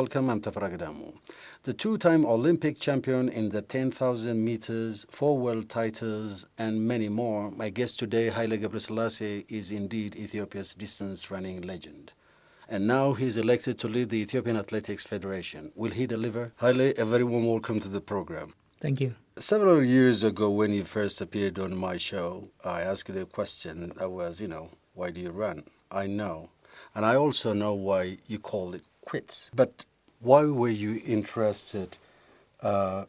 welcome. I'm Tafara Gadamu. The two-time Olympic champion in the 10,000 meters, 4 world titles, and many more, my guest today, Haile Gebrselassie, is indeed Ethiopia's distance running legend. And now he's elected to lead the Ethiopian Athletics Federation. Will he deliver? Haile, a very warm welcome to the program. Thank you. Several years ago, when you first appeared on my show, I asked you the question that was, why do you run? I know. And I also know why you call it quits. But why were you interested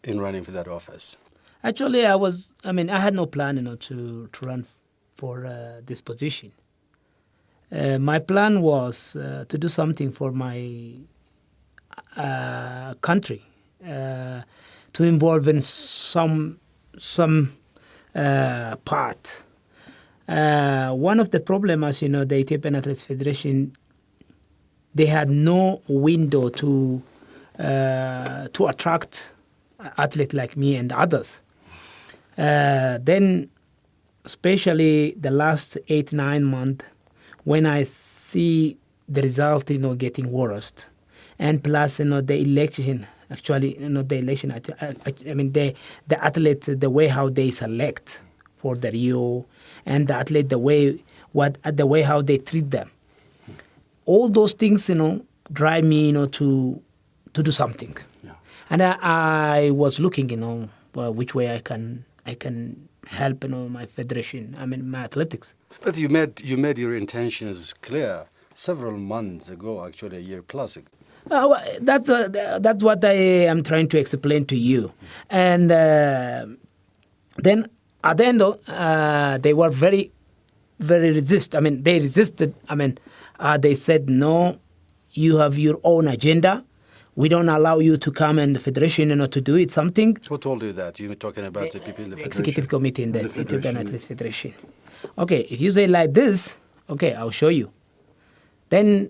in running for that office? Actually, I had no plan, to run for this position. My plan was to do something for my country, to involve in some part. One of the problems, the Ethiopian Athletics Federation, they had no window to attract athletes like me and others. Then, especially the last 8-9 months, when I see the result, getting worse, and plus, the election. Actually, the election. The athletes, the way how they select for the Rio, and the athlete, the way how they treat them. All those things, drive me, to do something. Yeah. And I was looking, which way I can help, my federation. My athletics. But you made your intentions clear several months ago, actually a year plus ago. That's what I am trying to explain to you. And then at the end, they were very, very they resisted. They said, no, you have your own agenda. We don't allow you to come in the federation, to do it something. Who told you that? You were talking about the people in the federation? Executive committee in the Ethiopian Athletics Federation. Okay, if you say like this, okay, I'll show you. Then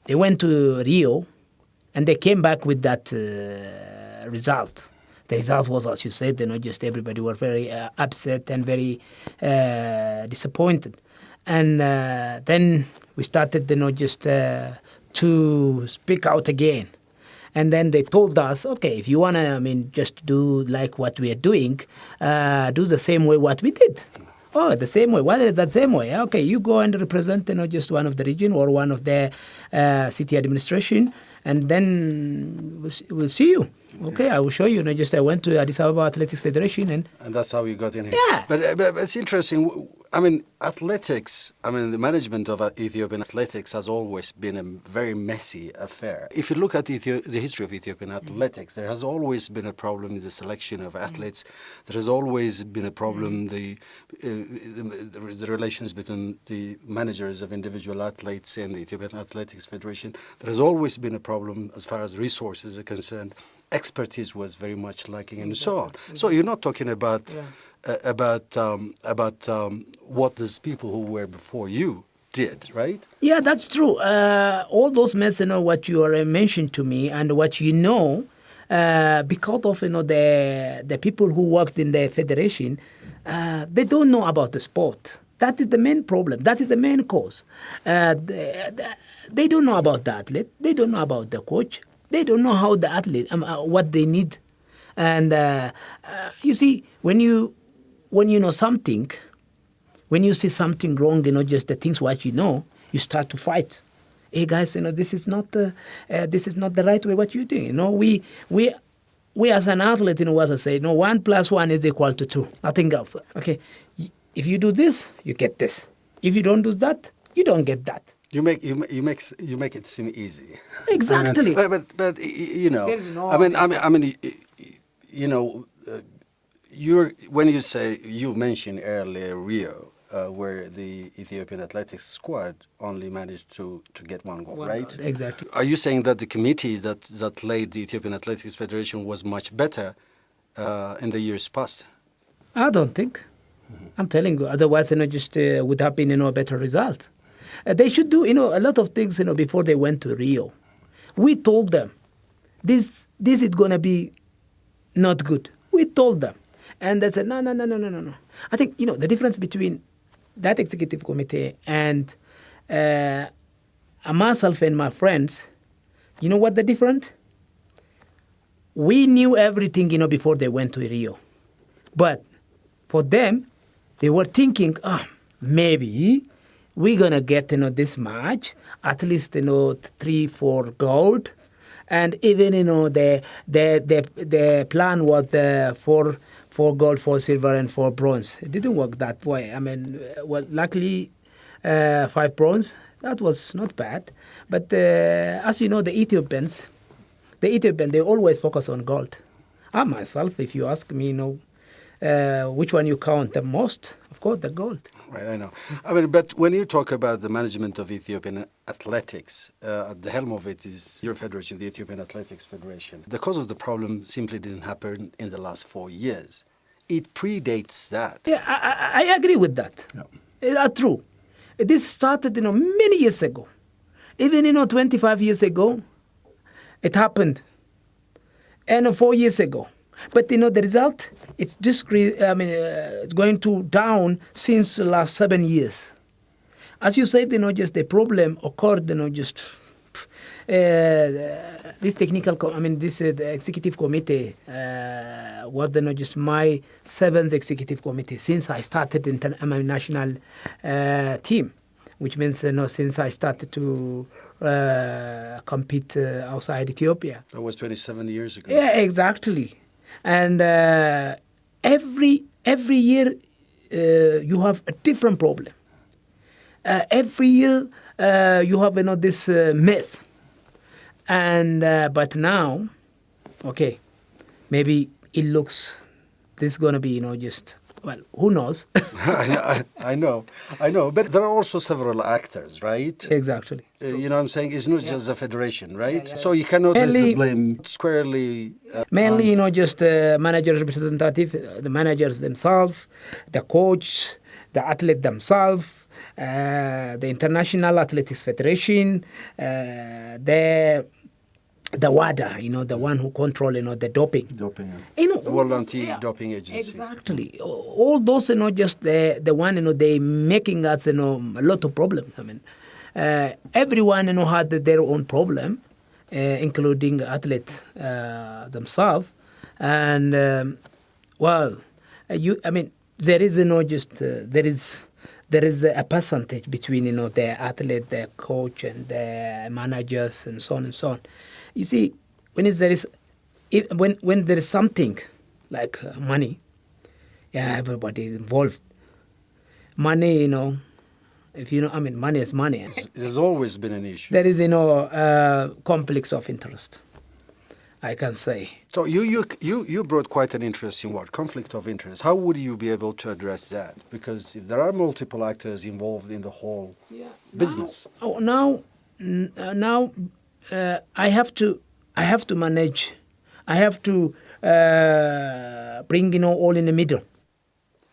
they went to Rio, and they came back with that result. The result was, as you said, just everybody were very upset and very disappointed. And then we started, to speak out again. And then they told us, okay, if you want to, just do like what we are doing, do the same way what we did. Oh, the same way. What is that same way? Okay, you go and represent, just one of the region or one of the city administration, and then we'll see you. Okay, I will show you. I went to Addis Ababa Athletics Federation, and that's how you got in here. Yeah. But it's interesting. Athletics. The management of Ethiopian athletics has always been a very messy affair. If you look at the history of Ethiopian athletics, there has always been a problem in the selection of athletes. There has always been a problem the relations between the managers of individual athletes and the Ethiopian Athletics Federation. There has always been a problem as far as resources are concerned. Expertise was very much lacking, and so on. So you're not talking about what these people who were before you did, right? Yeah, that's true. All those mess, what you are mentioned to me, and what because of the people who worked in the federation, they don't know about the sport. That is the main problem. That is the main cause. They don't know about the athlete. They don't know about the coach. They don't know how the athlete, what they need. And you see, when you know something, when you see something wrong, just the things what you start to fight. Hey guys, this is not the right way what you're doing. We as an athlete, what I say, 1 + 1 is equal to 2, nothing else. Okay, if you do this, you get this. If you don't do that, you don't get that. You make it seem easy. Exactly. But when you say, you mentioned earlier Rio, where the Ethiopian athletics squad only managed to get one goal, right? Exactly. Are you saying that the committees that laid the Ethiopian Athletics Federation was much better in the years past? I don't think. Mm-hmm. I'm telling you. Otherwise, would have been a better result. They should do, a lot of things, before they went to Rio. We told them, this is going to be not good. We told them. And they said, no. I think, the difference between that executive committee and myself and my friends, You know what the difference? We knew everything, before they went to Rio. But for them, they were thinking, maybe we're going to get, this much, at least, 3-4 gold. And even, the plan was four gold, 4 silver, and 4 bronze. It didn't work that way. I mean, luckily, 5 bronze, that was not bad. But as you know, the Ethiopians, they always focus on gold. I myself, if you ask me, which one you count the most, of course, the gold. Right, I know. I mean, but when you talk about the management of Ethiopian athletics, at the helm of it is your federation, the Ethiopian Athletics Federation. The cause of the problem simply didn't happen in the last 4 years. It predates that. Yeah, I agree with that. Yeah. That's true. This started, many years ago. Even, 25 years ago, it happened. And 4 years ago. But, the result, it's it's going to down since the last 7 years. As you said, just the problem occurred, this the executive committee was, just my 7th executive committee since I started in my national team, which means, since I started to compete outside Ethiopia. That was 27 years ago. Yeah, exactly. And every year you have a different problem. Every year you have this mess. And but now, okay, maybe it looks this is gonna be who knows? I know. But there are also several actors, right? Exactly. You know what I'm saying? It's not just the federation, right? Yeah. So you cannot place Mainly- the blame squarely. Mainly, just manager representative, the managers themselves, the coach, the athlete themselves, the International Athletics Federation, the WADA, the one who control, the doping. Doping. The all World those- Anti-Doping Agency. Exactly. All those, just the one, they making us, a lot of problems. I mean, everyone, had their own problem, including athletes themselves. And, there is, there is a percentage between, the athlete, the coach, and the managers, and so on and so on. You see, when there is something like money, everybody is involved. Money, if money is money. There's always been an issue. There is, conflicts of interest, I can say. So you brought quite an interesting word, conflict of interest. How would you be able to address that? Because if there are multiple actors involved in the whole business. Now, I have to manage. I have to bring all in the middle.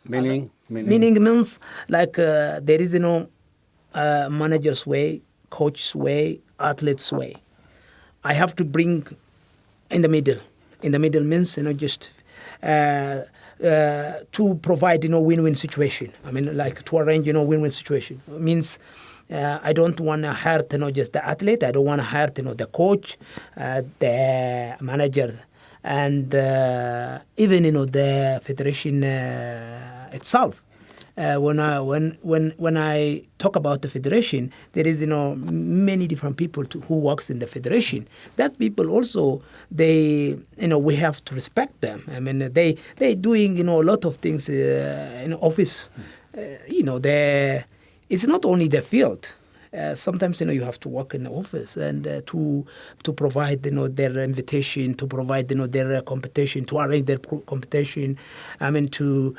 Meaning Means like there is manager's way, coach's way, athlete's way. I have to bring in the middle. In the middle means just to provide win-win situation. I mean, like to arrange win-win situation. It means I don't want to hurt just the athlete. I don't want to hurt the coach, the manager, and even the federation itself. When I talk about the federation, there is many different people who works in the federation. That people also they we have to respect them. I mean they doing a lot of things in office. It's not only the field. Sometimes you have to work in the office and to provide their invitation, to provide their competition, to arrange their competition. I mean to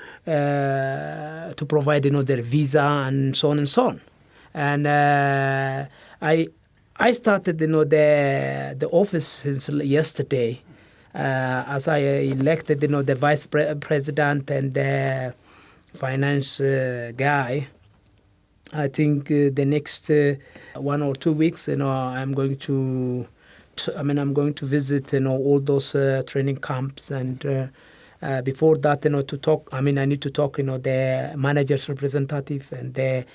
provide their visa and so on and so on. And I started the office since yesterday as I elected the vice president and the finance guy. I think the next 1 or 2 weeks, I'm going to visit, all those training camps, and before that, to talk. I need to talk, the manager's representative and the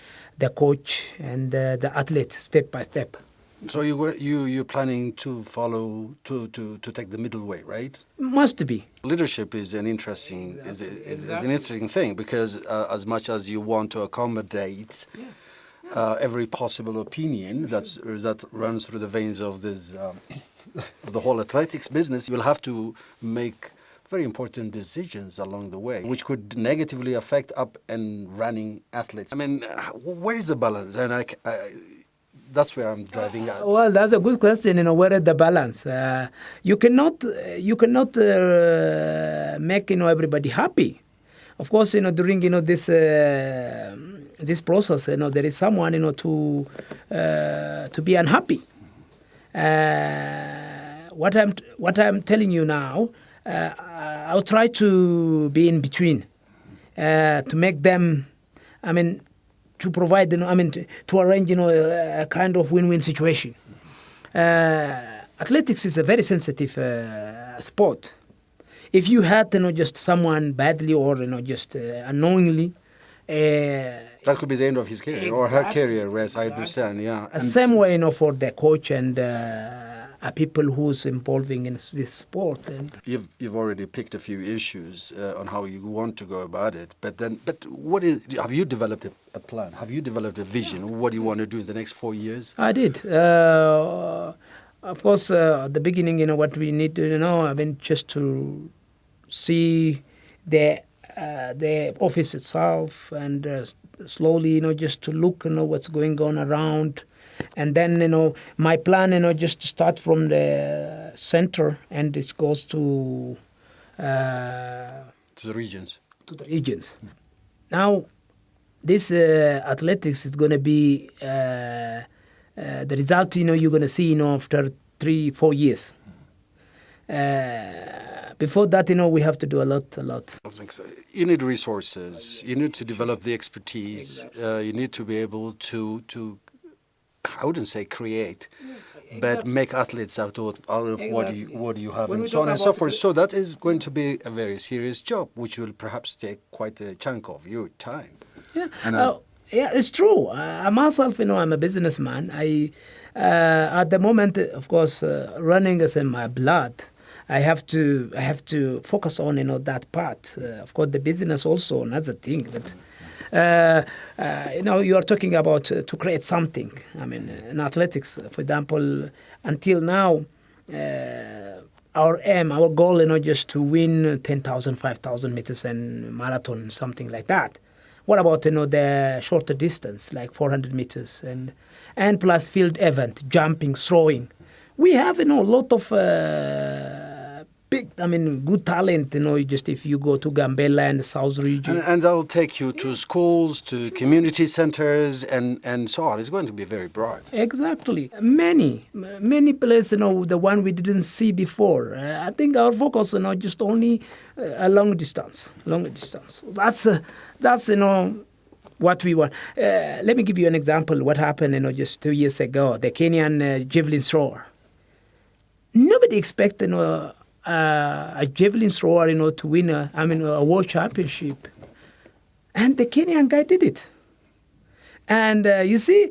coach and the athlete step by step. So you're planning to follow to take the middle way, right? Must be. Leadership is an interesting is an interesting thing because as much as you want to accommodate every possible opinion that runs through the veins of this of the whole athletics business, you'll have to make very important decisions along the way, which could negatively affect up and running athletes. I mean, where is the balance? And that's where I'm driving at. Well, that's a good question. Where is the balance? You cannot make everybody happy. Of course, during this process, there is someone to be unhappy. What I'm telling you now, I'll try to be in between, to make them, to provide, to arrange, a kind of win-win situation. Athletics is a very sensitive sport. If you had, just someone badly or, just unknowingly, that could be the end of his career or her career, as I understand, yeah. And same way, for the coach and people who's involving in this sport. And you've already picked a few issues on how you want to go about it, but have you developed a plan? Have you developed a vision? What do you want to do in the next 4 years? I did. Of course, at the beginning, what we need to know, just to see the office itself and slowly, just to look, what's going on around. And then, my plan, just to start from the center and it goes to the regions. To the regions. Now, this athletics is going to be the result, you're going to see, after 3-4 years. Before that, we have to do a lot. I think so. You need resources. You need to develop the expertise. You need to be able to I wouldn't say create, but make athletes out of what you have, and so on and so forth. So that is going to be a very serious job, which will perhaps take quite a chunk of your time. Yeah, yeah, it's true. Myself, I'm a businessman. At the moment, of course, running is in my blood. I have to focus on that part. Of course, the business also another thing. But you are talking about to create something. In athletics, for example, until now, our aim, our goal, just to win 10,000, 5,000 meters and marathon, something like that. What about the shorter distance, like 400 meters and plus field event, jumping, throwing? We have a lot of big, good talent, just if you go to Gambela and the South region. And they'll take you to schools, to community centers, and so on. It's going to be very broad. Exactly. Many places, the one we didn't see before. I think our focus, just only a long distance. That's what we want. Let me give you an example. What happened, just 2 years ago, the Kenyan javelin thrower. Nobody expected, a javelin thrower, to win a world championship. And the Kenyan guy did it. And you see,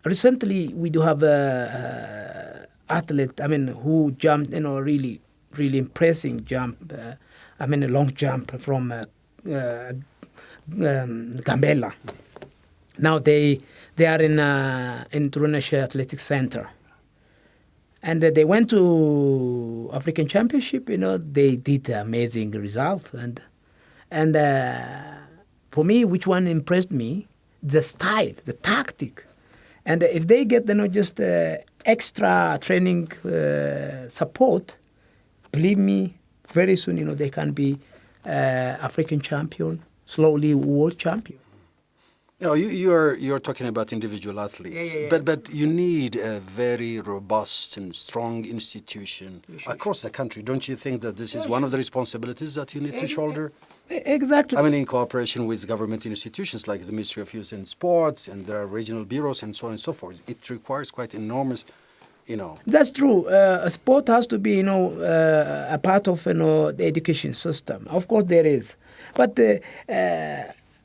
recently we do have a athlete, who jumped, really, really impressive jump. A long jump from Gambela. Now they are in International Athletics Center. And they went to African Championship, they did amazing result. And for me, which one impressed me? The style, the tactic. And if they get, just extra training support, believe me, very soon, they can be African champion, slowly world champion. No, you're talking about individual athletes, but you need a very robust and strong institution across the country. Don't you think that this is one of the responsibilities that you need to shoulder? Exactly. In cooperation with government institutions like the Ministry of Youth and Sports, and there are regional bureaus and so on and so forth. It requires quite enormous, That's true. Sport has to be, a part of, the education system. Of course, there is, but.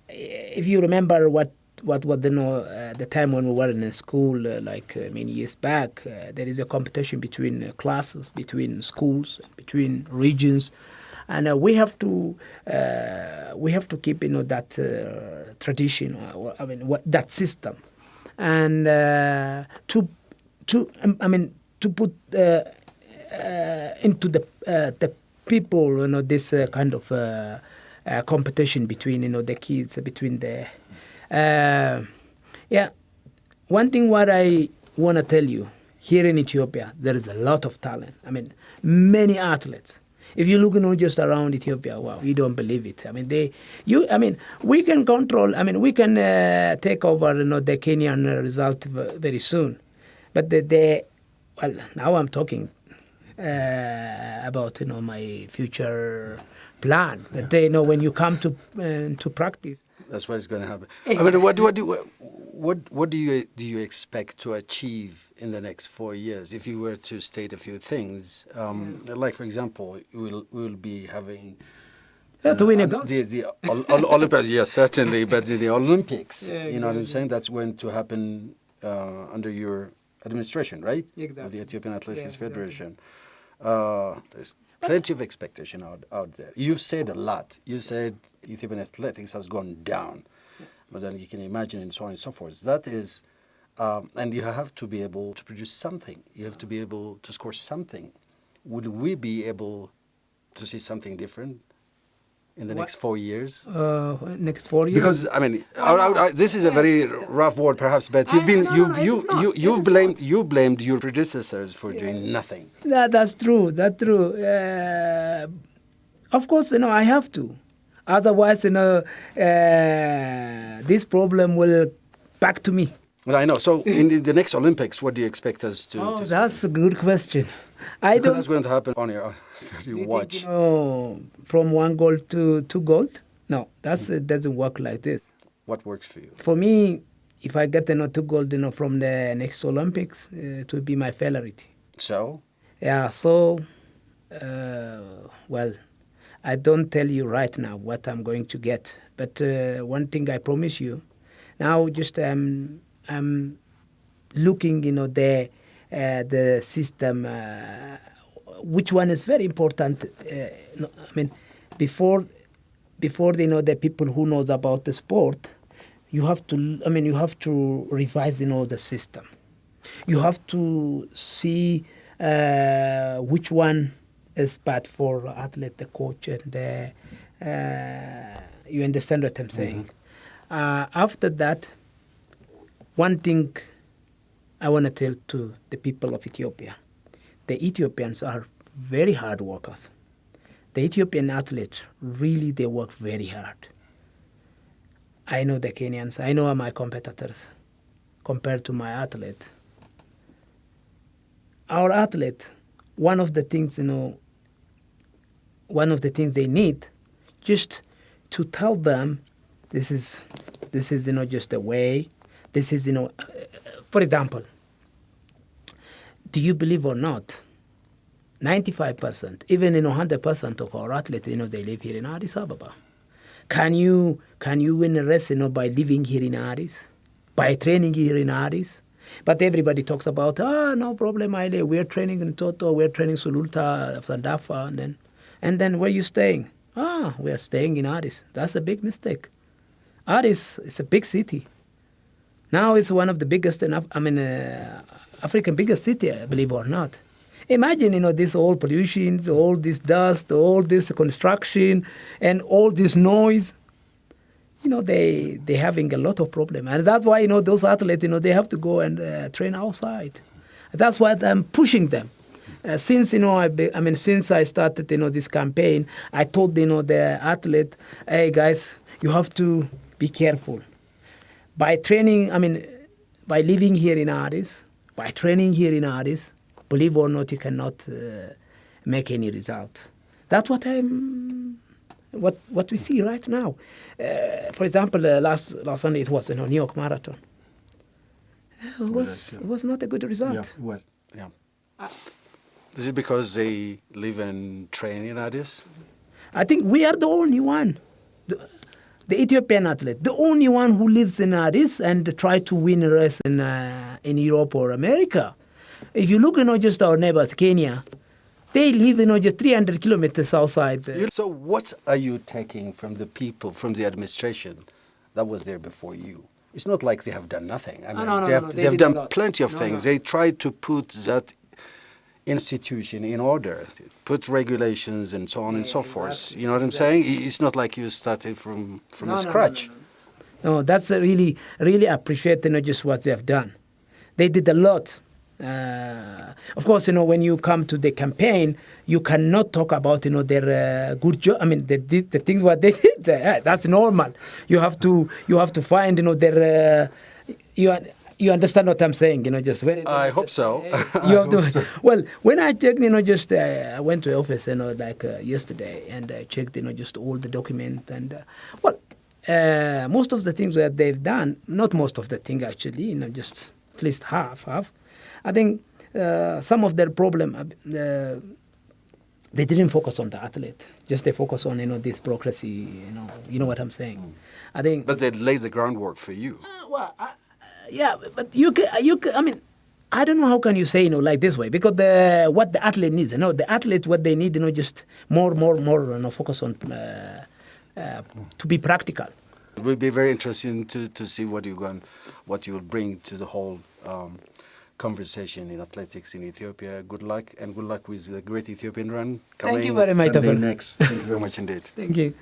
If you remember what the time when we were in school, many years back, there is a competition between classes, between schools, between regions, and we have to keep that tradition, that system, and to put into the people, this kind of competition between the kids, between the one thing what I want to tell you, here in Ethiopia there is a lot of talent. Many athletes. If you look just around Ethiopia, wow, you don't believe it. We can control. We can take over the Kenyan result very soon, but now I'm talking about my future plan. But when you come to practice, that's what is going to happen. What do you expect to achieve in the next 4 years? If you were to state a few things, like for example, we'll be having to win a gold. The Olympics, yes, certainly, but the Olympics, you know what I'm saying? That's going to happen under your administration, right? Exactly. Of the Ethiopian Athletics Federation. There's plenty of expectation out there. You've said a lot. You said Ethiopian athletics has gone down, but then you can imagine and so on and so forth. That is, and you have to be able to produce something. You have to be able to score something. Would we be able to see something different in the next 4 years? Next 4 years? Because this is a very rough word, perhaps, but you blamed your predecessors for doing nothing. That's true. That's true. Of course, I have to. Otherwise, this problem will back to me. Well, I know. So, in the next Olympics, what do you expect us to? Oh, that's a good question. That's going to happen on your. You watch. From 1 gold to 2 gold? No, it doesn't work like this. What works for you? For me, if I get 2 gold, from the next Olympics, it will be my favorite. So? Yeah. So, I don't tell you right now what I'm going to get, but one thing I promise you, now just I'm looking, the system. Which one is very important? Before the people who knows about the sport, you have to revise the system. You have to see which one is bad for athlete, the coach, and you understand what I'm saying. After that, one thing I want to tell to the people of Ethiopia. The Ethiopians are very hard workers. The Ethiopian athletes, really, they work very hard. I know the Kenyans. I know my competitors compared to my athlete. Our athlete, one of the things they need, just to tell them, this is just a way. This is for example. Do you believe or not, 95%, even 100% of our athletes, they live here in Addis Ababa. Can you win a race, by living here in Addis, by training here in Addis? But everybody talks about, no problem, Haile. We're training in Toto, we're training Sululta, Sandafa, and then where are you staying? We are staying in Addis. That's a big mistake. Addis is a big city. Now it's one of the biggest, African biggest city, believe it or not. Imagine, this all pollution, all this dust, all this construction, and all this noise. They having a lot of problem, and that's why those athletes, they have to go and train outside. That's why I'm pushing them. Since since I started this campaign, I told the athlete, hey guys, you have to be careful. By training, by living here in Addis, by training here in Addis, believe or not, you cannot make any result. That's what what we see right now. For example, last Sunday it was New York Marathon. It was not a good result. Yeah, it was. Yeah. Is it because they live and train in Addis? I think we are the only one. the Ethiopian athlete, the only one who lives in Addis and try to win a race in Europe or America. If you look, just our neighbors, Kenya, they live, just 300 kilometers outside. So what are you taking from the people, from the administration that was there before you? It's not like they have done nothing. I mean, they have done plenty of things. They tried to put that institution in order, put regulations and so on and so forth. You know what I'm saying? It's not like you started from scratch. No, that's really, really appreciate, just what they have done. They did a lot. Of course, when you come to the campaign, you cannot talk about, their good job. I mean, the things what they did. That's normal. You have to find, their. You understand what I'm saying, just very. I hope so. Well, when I checked, just I went to the office, like yesterday, and I checked, just all the documents, and most of the things that they've done, not most of the things actually, just at least half. I think some of their problem, they didn't focus on the athlete. Just they focus on, this bureaucracy. You know what I'm saying. I think. But they laid the groundwork for you. Yeah, but you can. I mean, I don't know how can you say, like this way, because what the athlete needs, the athlete what they need, just more, focus on to be practical. It will be very interesting to see what you will bring to the whole conversation in athletics in Ethiopia. Good luck, and good luck with the Great Ethiopian Run. Thank you very much. Sunday next. Thank you very much indeed. Thank you.